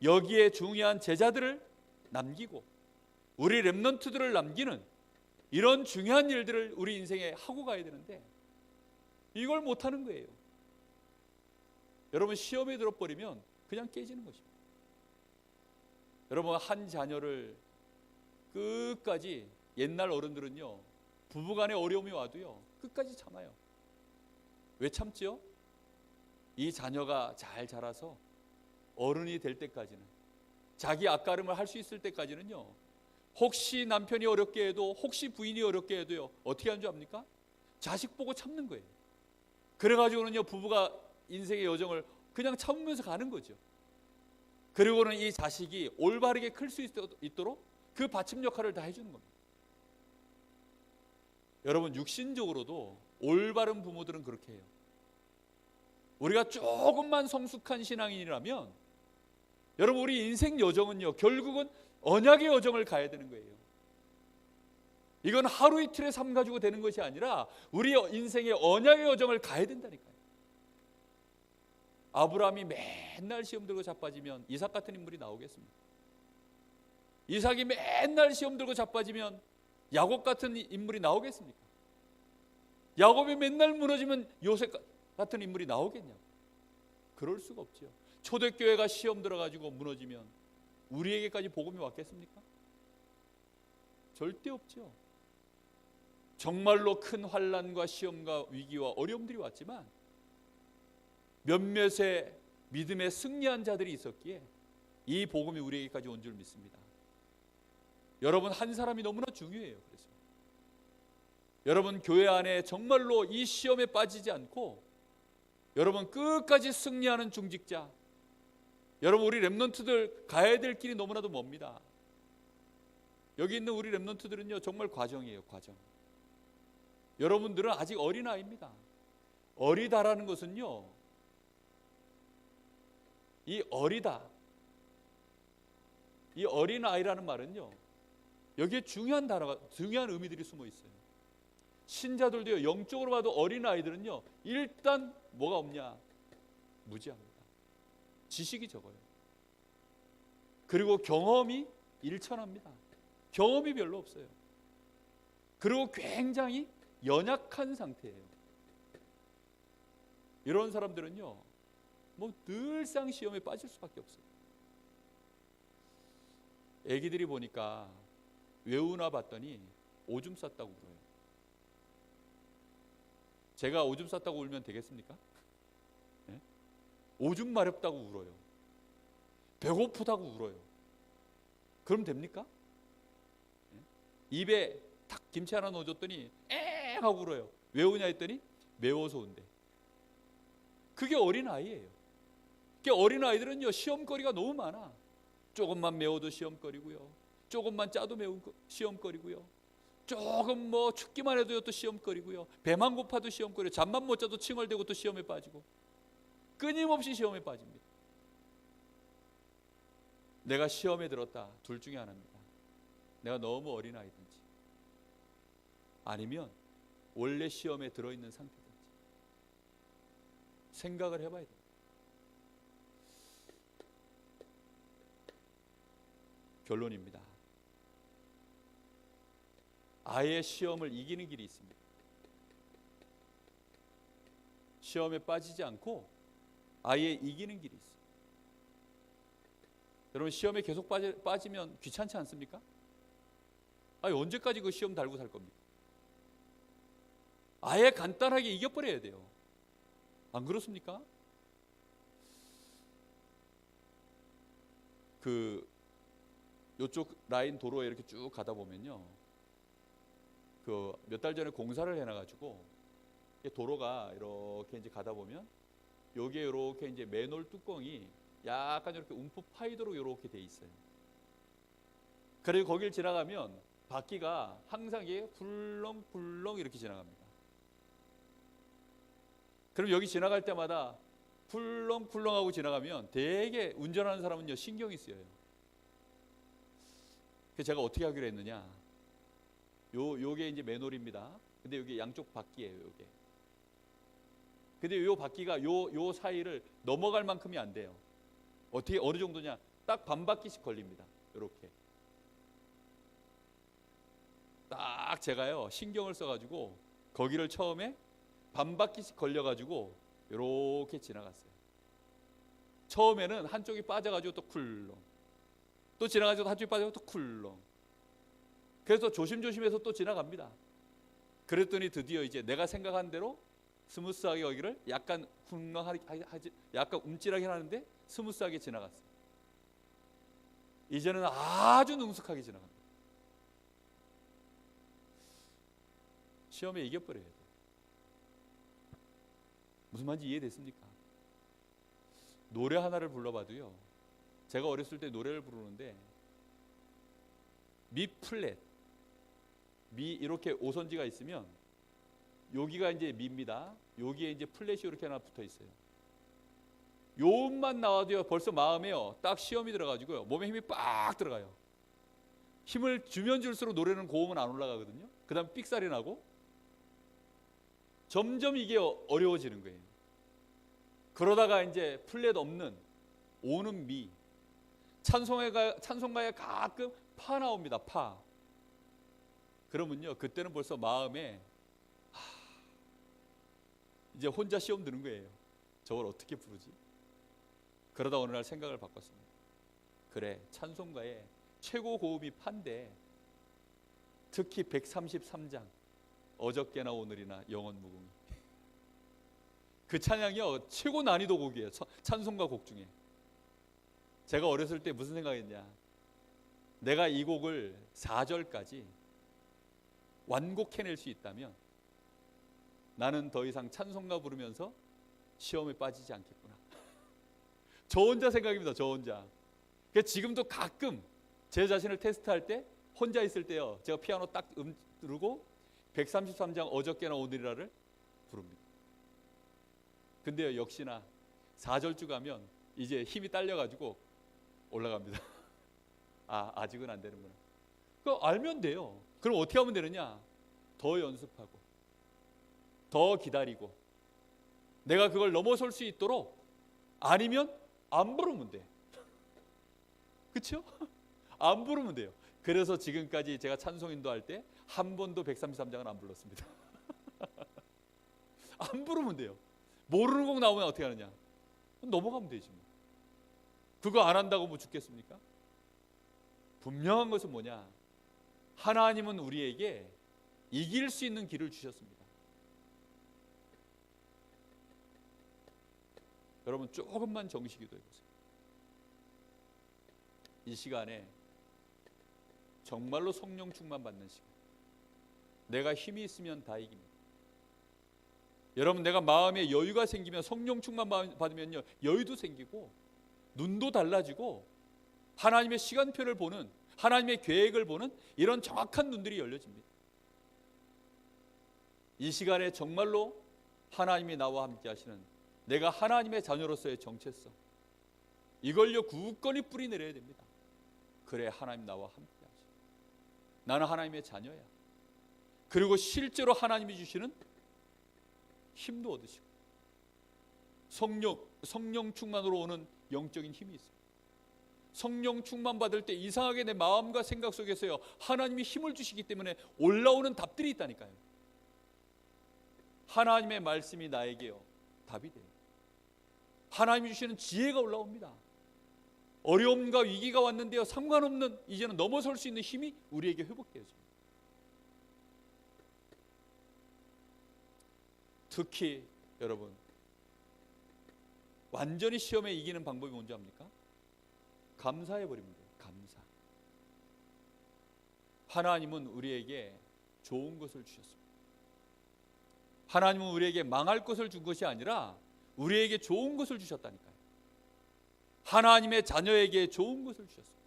여기에 중요한 제자들을 남기고 우리 렘넌트들을 남기는 이런 중요한 일들을 우리 인생에 하고 가야 되는데 이걸 못하는 거예요. 여러분, 시험에 들어버리면 그냥 깨지는 것입니다. 여러분, 한 자녀를 끝까지, 옛날 어른들은요, 부부간에 어려움이 와도요 끝까지 참아요. 왜 참지요? 이 자녀가 잘 자라서 어른이 될 때까지는, 자기 앞가림을 할 수 있을 때까지는요, 혹시 남편이 어렵게 해도, 혹시 부인이 어렵게 해도요, 어떻게 하는 줄 압니까? 자식 보고 참는 거예요. 그래가지고는요, 부부가 인생의 여정을 그냥 참으면서 가는 거죠. 그리고는 이 자식이 올바르게 클 수 있도록 그 받침 역할을 다 해주는 겁니다. 여러분, 육신적으로도 올바른 부모들은 그렇게 해요. 우리가 조금만 성숙한 신앙인이라면 여러분, 우리 인생 여정은요, 결국은 언약의 여정을 가야 되는 거예요. 이건 하루 이틀의 삶 가지고 되는 것이 아니라 우리 인생의 언약의 여정을 가야 된다니까요. 아브라함이 맨날 시험 들고 자빠지면 이삭 같은 인물이 나오겠습니까? 이삭이 맨날 시험 들고 자빠지면 야곱 같은 인물이 나오겠습니까? 야곱이 맨날 무너지면 요셉 같은 인물이 나오겠냐고. 그럴 수가 없죠. 초대교회가 시험 들어가지고 무너지면 우리에게까지 복음이 왔겠습니까? 절대 없죠. 정말로 큰 환난과 시험과 위기와 어려움들이 왔지만 몇몇의 믿음에 승리한 자들이 있었기에 이 복음이 우리에게까지 온 줄 믿습니다. 여러분, 한 사람이 너무나 중요해요. 그래서 여러분, 교회 안에 정말로 이 시험에 빠지지 않고 여러분 끝까지 승리하는 중직자, 여러분, 우리 렘넌트들 가야 될 길이 너무나도 멉니다. 여기 있는 우리 렘넌트들은요, 정말 과정이에요. 과정. 여러분들은 아직 어린아이입니다. 어리다라는 것은요, 이 어리다, 이 어린아이라는 말은요, 여기에 중요한 단어가, 중요한 의미들이 숨어 있어요. 신자들도요, 영적으로 봐도 어린아이들은요, 일단 뭐가 없냐? 무지합니다. 지식이 적어요. 그리고 경험이 일천합니다. 경험이 별로 없어요. 그리고 굉장히 연약한 상태예요. 이런 사람들은요, 뭐 늘상 시험에 빠질 수밖에 없어요. 애기들이 보니까 외우나 봤더니 오줌 쌌다고 울어요. 제가 오줌 쌌다고 울면 되겠습니까? 네? 오줌 마렵다고 울어요. 배고프다고 울어요. 그럼 됩니까? 네? 입에 탁 김치 하나 넣어줬더니 엥 하고 울어요. 왜 우냐 했더니 매워서 운대. 그게 어린아이예요. 그게 어린아이들은요, 시험거리가 너무 많아. 조금만 매워도 시험거리고요, 조금만 짜도 매운 시험거리고요, 조금 뭐 춥기만 해도 또 시험거리고요, 배만 고파도 시험거리고, 잠만 못 자도 칭얼대고 또 시험에 빠지고, 끊임없이 시험에 빠집니다. 내가 시험에 들었다, 둘 중에 하나입니다. 내가 너무 어린아이든지, 아니면 원래 시험에 들어있는 상태든지 생각을 해봐야 돼요. 결론입니다. 아예 시험을 이기는 길이 있습니다. 시험에 빠지지 않고 아예 이기는 길이 있어요. 여러분, 시험에 계속 빠지면 귀찮지 않습니까? 아니, 언제까지 그 시험 달고 살 겁니까? 아예 간단하게 이겨버려야 돼요. 안 그렇습니까? 요쪽 라인 도로에 이렇게 쭉 가다 보면요, 몇 달 전에 공사를 해놔가지고 도로가 이렇게 이제 가다 보면 여기에 이렇게 이제 맨홀 뚜껑이 약간 이렇게 움푹 파이도록 이렇게 돼 있어요. 그리고 거길 지나가면 바퀴가 항상 이게 굴렁굴렁 이렇게 지나갑니다. 그럼 여기 지나갈 때마다 굴렁굴렁하고 지나가면 되게 운전하는 사람은요, 신경이 쓰여요. 그래서 제가 어떻게 하기로 했느냐, 요게 이제 맨홀입니다. 근데 여기 양쪽 바퀴예요, 요게. 근데 요 바퀴가 요 사이를 넘어갈 만큼이 안 돼요. 어떻게, 어느 정도냐, 딱 반 바퀴씩 걸립니다. 요렇게. 딱 제가요, 신경을 써가지고 거기를 처음에 반 바퀴씩 걸려가지고 요렇게 지나갔어요. 처음에는 한쪽이 빠져가지고 또 쿨렁, 또 지나가지고 한쪽이 빠져가지고 또 쿨렁. 그래서 조심조심해서 또 지나갑니다. 그랬더니 드디어 이제 내가 생각한 대로 스무스하게 여기를 약간 쿵렁하게 하지, 약간 움찔하게 하는데 스무스하게 지나갔어요. 이제는 아주 능숙하게 지나갑니다. 시험에 이겨버려야 돼요. 무슨 말인지 이해됐습니까? 노래 하나를 불러봐도요, 제가 어렸을 때 노래를 부르는데 미 플랫, 미 이렇게 오선지가 있으면 여기가 이제 미입니다. 여기에 이제 플랫이 이렇게 하나 붙어 있어요. 요음만 나와도요, 벌써 마음에요, 딱 시험이 들어가지고요, 몸에 힘이 빡 들어가요. 힘을 주면 줄수록 노래는 고음은 안 올라가거든요. 그 다음 삑살이 나고 점점 이게 어려워지는 거예요. 그러다가 이제 플랫 없는 오는 미, 찬송가에 가끔 파 나옵니다. 파. 그러면요, 그때는 벌써 마음에 이제 혼자 시험 드는 거예요. 저걸 어떻게 부르지? 그러다 어느 날 생각을 바꿨습니다. 그래, 찬송가에 최고 고음이 파인데 특히 133장 어저께나 오늘이나 영원 무궁히, 그 찬양이요 최고 난이도 곡이에요. 찬송가 곡 중에. 제가 어렸을 때 무슨 생각했냐, 내가 이 곡을 4절까지 완곡해낼 수 있다면 나는 더 이상 찬송가 부르면서 시험에 빠지지 않겠구나. 저 혼자 생각입니다. 저 혼자. 그러니까 지금도 가끔 제 자신을 테스트할 때 혼자 있을 때요, 제가 피아노 딱 누르고 133장 어저께나 오늘이라를 부릅니다. 근데요, 역시나 4절주 가면 이제 힘이 딸려가지고 올라갑니다. 아직은 안 되는구나. 그거 알면 돼요. 그럼 어떻게 하면 되느냐? 더 연습하고 더 기다리고 내가 그걸 넘어설 수 있도록, 아니면 안 부르면 돼. 그렇죠? 안 부르면 돼요. 그래서 지금까지 제가 찬송인도 할 때 한 번도 133장은 안 불렀습니다. 안 부르면 돼요. 모르는 곡 나오면 어떻게 하느냐? 넘어가면 되지. 그거 안 한다고 뭐 죽겠습니까? 분명한 것은 뭐냐? 하나님은 우리에게 이길 수 있는 길을 주셨습니다. 여러분 조금만 정식기도 해보세요. 이 시간에 정말로 성령 충만 받는 시간. 내가 힘이 있으면 다 이깁니다. 여러분, 내가 마음에 여유가 생기면, 성령 충만 받으면요 여유도 생기고 눈도 달라지고 하나님의 시간표를 보는, 하나님의 계획을 보는 이런 정확한 눈들이 열려집니다. 이 시간에 정말로 하나님이 나와 함께 하시는, 내가 하나님의 자녀로서의 정체성, 이걸요 굳건히 뿌리 내려야 됩니다. 그래 하나님 나와 함께 하시. 나는 하나님의 자녀야. 그리고 실제로 하나님이 주시는 힘도 얻으시고 성령 충만으로 오는 영적인 힘이 있습니다. 성령 충만 받을 때 이상하게 내 마음과 생각 속에서요 하나님이 힘을 주시기 때문에 올라오는 답들이 있다니까요. 하나님의 말씀이 나에게요 답이 돼요. 하나님이 주시는 지혜가 올라옵니다. 어려움과 위기가 왔는데요 상관없는, 이제는 넘어설 수 있는 힘이 우리에게 회복되어집니다. 특히 여러분, 완전히 시험에 이기는 방법이 뭔지 압니까? 감사해버리면 돼요. 감사. 하나님은 우리에게 좋은 것을 주셨습니다. 하나님은 우리에게 망할 것을 준 것이 아니라 우리에게 좋은 것을 주셨다니까요. 하나님의 자녀에게 좋은 것을 주셨습니다.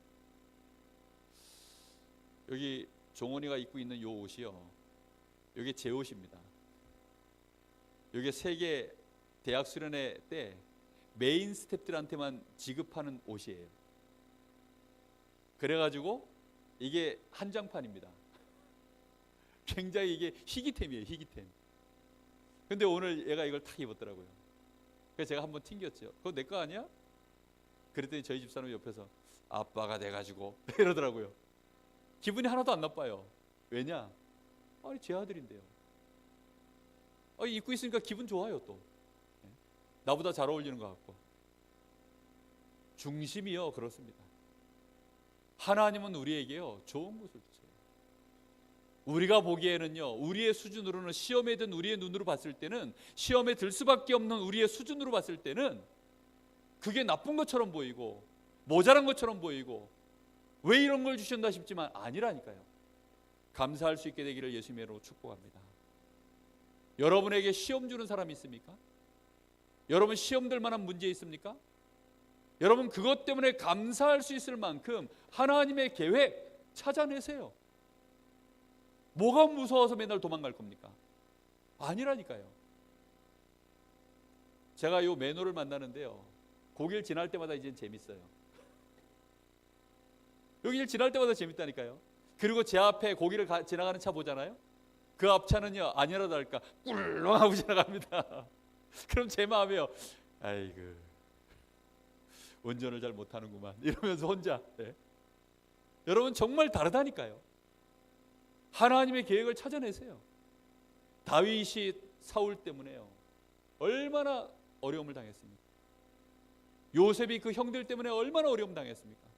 여기 종원이가 입고 있는 이 옷이요, 이게 제 옷입니다. 이게 세계 대학 수련회 때 메인 스태프들한테만 지급하는 옷이에요. 그래가지고 이게 한정판입니다. 굉장히 이게 희귀템이에요, 희귀템. 근데 오늘 얘가 이걸 탁 입었더라고요. 그래서 제가 한번 튕겼죠. 그거 내 거 아니야? 그랬더니 저희 집사람 옆에서 아빠가 돼가지고 이러더라고요. 기분이 하나도 안 나빠요. 왜냐? 아니 제 아들인데요. 입고 있으니까 기분 좋아요. 또 나보다 잘 어울리는 것 같고. 중심이요 그렇습니다. 하나님은 우리에게요 좋은 것을 주세요. 우리가 보기에는요 우리의 수준으로는, 시험에 든 우리의 눈으로 봤을 때는, 시험에 들 수밖에 없는 우리의 수준으로 봤을 때는 그게 나쁜 것처럼 보이고 모자란 것처럼 보이고 왜 이런 걸 주셨나 싶지만 아니라니까요. 감사할 수 있게 되기를 예수님의 이름으로 축복합니다. 여러분에게 시험 주는 사람이 있습니까? 여러분 시험 될 만한 문제 있습니까? 여러분 그것 때문에 감사할 수 있을 만큼 하나님의 계획 찾아내세요. 뭐가 무서워서 맨날 도망갈 겁니까? 아니라니까요. 제가 요 매너를 만나는데요 거길 지날 때마다 이젠 재밌어요. 여기를 지날 때마다 재밌다니까요. 그리고 제 앞에 고기를 지나가는 차 보잖아요. 그 앞차는요 아니라 다를까 꿀렁하고 지나갑니다. 그럼 제 마음에요 아이고 운전을 잘 못하는구만 이러면서 혼자. 여러분 정말 다르다니까요. 하나님의 계획을 찾아내세요. 다윗이 사울 때문에요 얼마나 어려움을 당했습니까? 요셉이 그 형들 때문에 얼마나 어려움 당했습니까?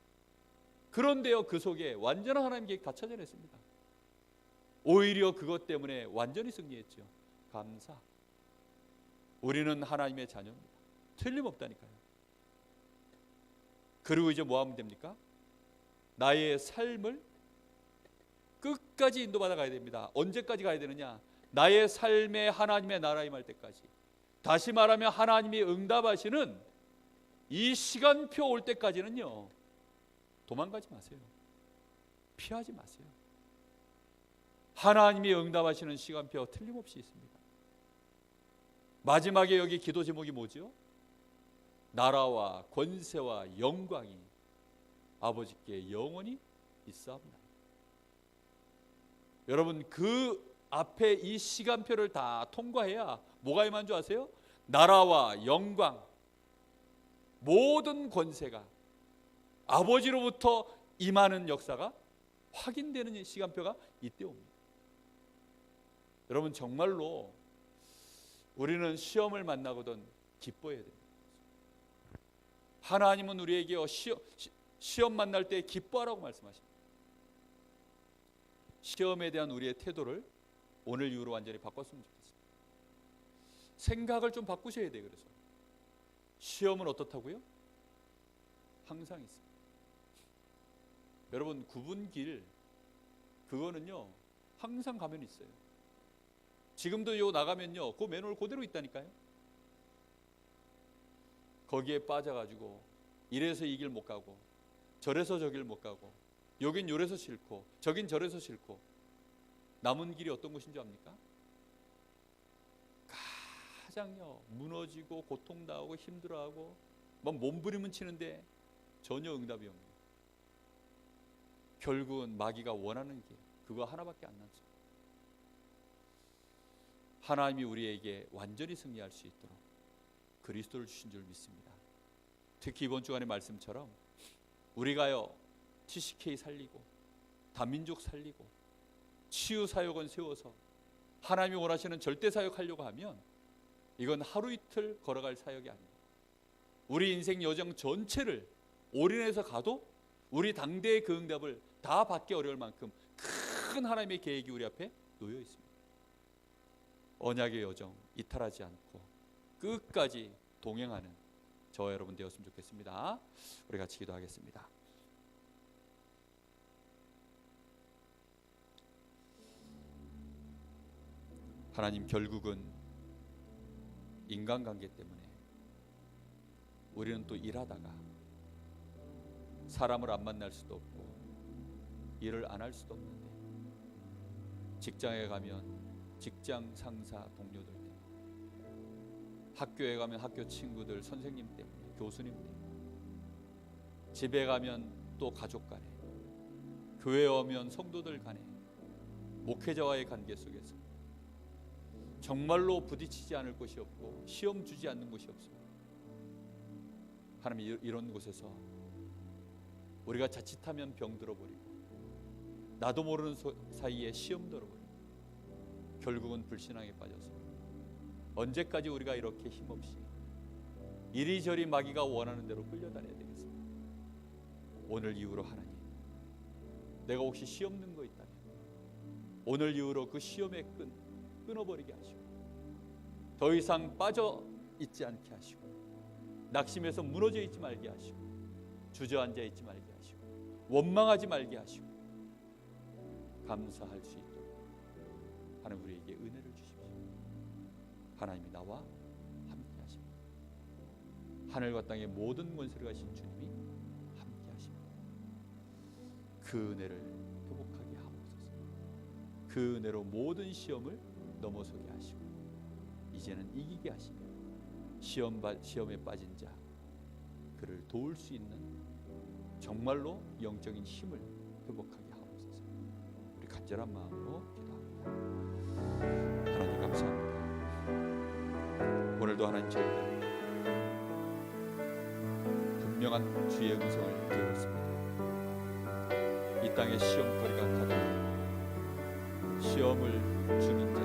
그런데요 그 속에 완전한 하나님의 계획 다 찾아냈습니다. 오히려 그것 때문에 완전히 승리했죠. 감사. 우리는 하나님의 자녀입니다. 틀림없다니까요. 그리고 이제 뭐 하면 됩니까? 나의 삶을 끝까지 인도받아 가야 됩니다. 언제까지 가야 되느냐? 나의 삶에 하나님의 나라 임할 때까지. 다시 말하면 하나님이 응답하시는 이 시간표 올 때까지는요, 도망가지 마세요. 피하지 마세요. 하나님이 응답하시는 시간표 틀림없이 있습니다. 마지막에 여기 기도 제목이 뭐죠? 나라와 권세와 영광이 아버지께 영원히 있사옵나이다. 여러분, 그 앞에 이 시간표를 다 통과해야 뭐가 임한 줄 아세요? 나라와 영광, 모든 권세가 아버지로부터 임하는 역사가 확인되는 시간표가 이때 옵니다. 여러분, 정말로 우리는 시험을 만나거든 기뻐해야 됩니다. 하나님은 우리에게 시험 만날 때 기뻐하라고 말씀하십니다. 시험에 대한 우리의 태도를 오늘 이후로 완전히 바꿨으면 좋겠습니다. 생각을 좀 바꾸셔야 돼요. 그래서 시험은 어떻다고요? 항상 있습니다. 여러분, 구분길 그거는요 항상 가면 있어요. 지금도 요 나가면요 그 매뉴얼 그대로 있다니까요. 거기에 빠져가지고 이래서 이 길 못 가고 저래서 저 길 못 가고 여긴 요래서 싫고 저긴 저래서 싫고 남은 길이 어떤 곳인 줄 압니까? 가장요 무너지고 고통당하고 힘들어하고 막 몸부림은 치는데 전혀 응답이 없는, 결국은 마귀가 원하는 길 그거 하나밖에 안 남습니다. 하나님이 우리에게 완전히 승리할 수 있도록 그리스도를 주신 줄 믿습니다. 특히 이번 주간의 말씀처럼 우리가요 TCK 살리고 다민족 살리고 치유사역원 세워서 하나님이 원하시는 절대사역하려고 하면 이건 하루 이틀 걸어갈 사역이 아닙니다. 우리 인생 여정 전체를 올인해서 가도 우리 당대의 그 응답을 다 받기 어려울 만큼 큰 하나님의 계획이 우리 앞에 놓여 있습니다. 언약의 여정 이탈하지 않고 끝까지 동행하는 저와 여러분 되었으면 좋겠습니다. 우리 같이 기도하겠습니다. 하나님, 결국은 인간관계 때문에 우리는 또 일하다가 사람을 안 만날 수도 없고 일을 안 할 수도 없는데 직장에 가면 직장 상사 동료들 때문에, 학교에 가면 학교 친구들 선생님 때문에, 교수님 때문에, 집에 가면 또 가족 간에, 교회에 오면 성도들 간에, 목회자와의 관계 속에서 정말로 부딪히지 않을 곳이 없고 시험 주지 않는 곳이 없습니다. 하나님, 이런 곳에서 우리가 자칫하면 병 들어버리고 나도 모르는 사이에 시험 들어버리고 결국은 불신앙에 빠져서 언제까지 우리가 이렇게 힘없이 이리저리 마귀가 원하는 대로 끌려다녀야 되겠습니까? 오늘 이후로 하나님, 내가 혹시 시험 든 거 있다면 오늘 이후로 그 시험의 끈 끊어버리게 하시고 더 이상 빠져 있지 않게 하시고 낙심해서 무너져 있지 말게 하시고 주저앉아 있지 말게 하시고 원망하지 말게 하시고 감사할 수 있도록 하나님 우리에게 은혜를 주십시오. 하나님이 나와 함께 하십니다. 하늘과 땅의 모든 권세를 가신 주님이 함께 하십니다. 그 은혜를 회복하게 하옵소서. 그 은혜로 모든 시험을 넘어서게 하시고 이제는 이기게 하시며 시험에 빠진 자 그를 도울 수 있는 정말로 영적인 힘을 회복하게 하옵소서. 우리 간절한 마음으로 기도합니다. 하나님 감사합니다. 오늘도 하나님 저희들 분명한 주의 음성을 들었습니다. 이 땅에 시험거리가 가득하고 시험을 주는 자,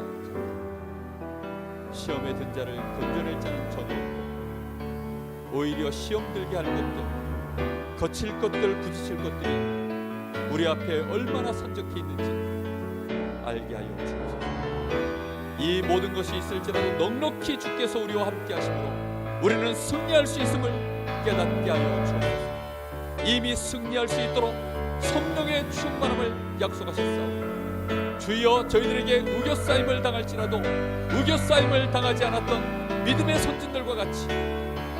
시험에 든 자를 건져낼 자는 전혀 없고 오히려 시험 들게 할 것들, 거칠 것들, 부딪힐 것들이 우리 앞에 얼마나 산적해 있는지 알게 하여 주옵소서. 이 모든 것이 있을지라도 넉넉히 주께서 우리와 함께 하심으로 우리는 승리할 수 있음을 깨닫게 하여 주옵소서. 이미 승리할 수 있도록 성령의 충만함을 약속하셨사오니 주여 저희들에게 우겨싸임을 당할지라도 우겨싸임을 당하지 않았던 믿음의 선진들과 같이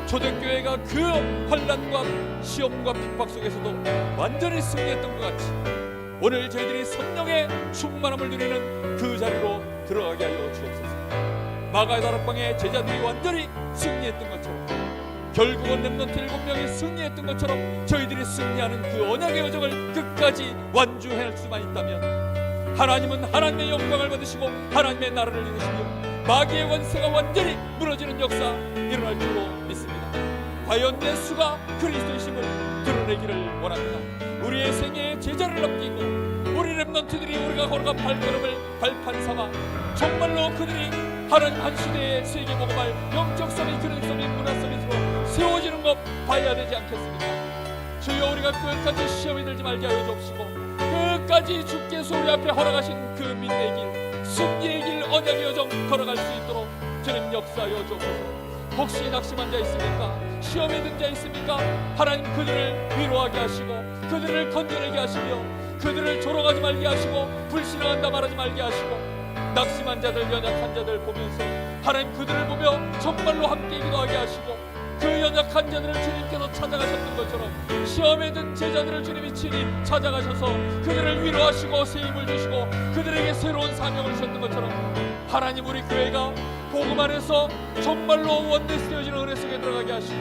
초대교회가 그 환난과 시험과 핍박 속에서도 완전히 승리했던 것 같이 오늘 저희들이 성령의 충만함을 누리는 그 자리로 들어가게 하여 주옵소서. 마가의 다락방에 제자들이 완전히 승리했던 것처럼 결국은 렘넌트 7명이 승리했던 것처럼 저희들이 승리하는 그 언약의 여정을 끝까지 완주할 수만 있다면 하나님은 하나님의 영광을 받으시고 하나님의 나라를 이루시며 마귀의 권세가 완전히 무너지는 역사 일어날 줄로 믿습니다. 과연 예수가 그리스도이심을 드러내기를 원합니다. 우리의 생애에 제자를 남기고 우리 렘넌트들이 우리가 걸어간 발걸음을 발판 삼아 정말로 그들이 하나님 한 시대의 세계복음할 영적 서밋, 그런 서밋, 문화 서밋으로 세워지는 것 봐야 되지 않겠습니까? 주여 우리가 끝까지 시험에 들지 말게 하여 주옵시고 끝까지 주께서 우리 앞에 허락하신 그 믿음의 길, 승리의 길, 언약의 여정 걸어갈 수 있도록 주님 역사하여 주옵소서. 혹시 낙심한 자 있습니까? 시험에 든 자 있습니까? 하나님 그들을 위로하게 하시고 그들을 건져내게 하시며 그들을 조롱하지 말게 하시고 불신앙한다 말하지 말게 하시고 낙심한 자들, 연약한 자들 보면서 하나님 그들을 보며 정말로 함께 기도하게 하시고 그 연약한 자들을 주님께서 찾아가셨던 것처럼 시험에 든 제자들을 주님이 친히 찾아가셔서 그들을 위로하시고 새 힘을 주시고 그들에게 새로운 사명을 주셨던 것처럼 하나님 우리 교회가 복음 안에서 정말로 원내스 되어지는 은혜 속에 들어가게 하시고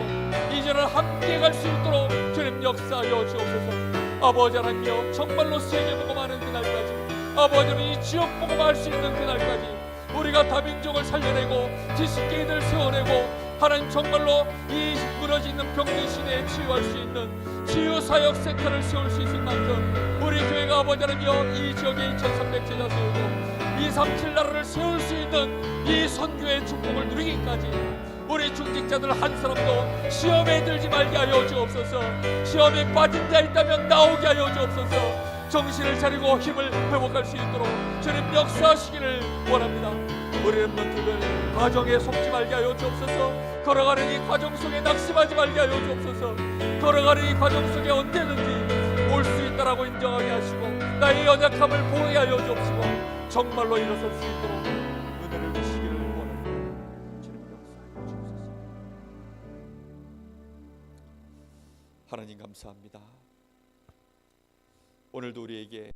이제는 함께 갈 수 있도록 주님 역사하여 주옵소서. 아버지 하나님이여 정말로 세계 복음하는 그날까지 아버지는 이 지역 복음할 수 있는 그날까지 우리가 다민족을 살려내고 지식계인을 세워내고 하나님 정말로 이 무너져 있는 병든 시대에 치유할 수 있는 치유사역 센터를 세울 수 있을 만큼 우리 교회가 아버지 하나님이여 이 지역에 2300 제자 세우고 237 나라를 세울 수 있는 이 선교의 축복을 누리기까지 우리 중직자들 한 사람도 시험에 들지 말게 하여 주옵소서. 시험에 빠진 자 있다면 나오게 하여 주옵소서. 정신을 차리고 힘을 회복할 수 있도록 주님 역사하시기를 원합니다. 우리 렘넌트들 가정에 속지 말게 하여 주옵소서. 걸어가는 이 과정 속에 낙심하지 말게 하여 주옵소서. 걸어가는 이 과정 속에 언제든지 올 수 있다라고 인정하게 하시고 나의 연약함을 보호하게 하여 주옵시고 정말로 일어설 수 있도록 은혜를 주시기를 원합니다. 주님 역사하여 주옵소서. 하나님 감사합니다. 오늘도 우리에게